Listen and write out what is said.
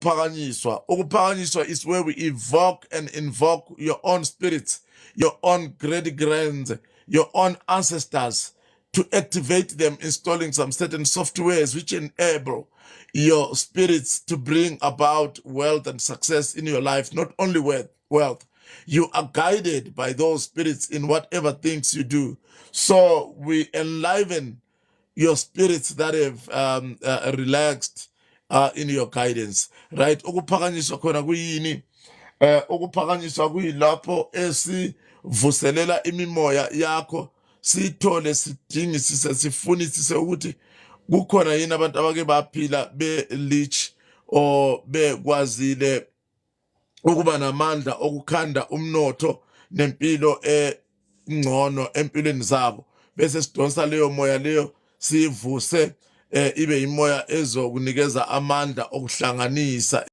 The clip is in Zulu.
Ukuphakanyiswa is where we evoke and invoke your own spirits, your own great grands, your own ancestors, to activate them, installing some certain softwares which enable your spirits to bring about wealth and success in your life. Not only wealth, you are guided by those spirits in whatever things you do. So we enliven your spirits that have relaxed in your guidance, right? Ukuphakanyiswa khona kuyini? Ukuphakanyiswa kuyilapho esivuselela imimoya yakho, sithole, sidingisise, sifunisise ukuthi kukhona yini abantu abake baphila be-lich or bekwazile ukuba namandla okukhanda umnotho nempilo engcono empilweni zabo, bese sidonsa leyo moya leyo sivuse ibe imoya ezokunikeza amandla okuhlanganisa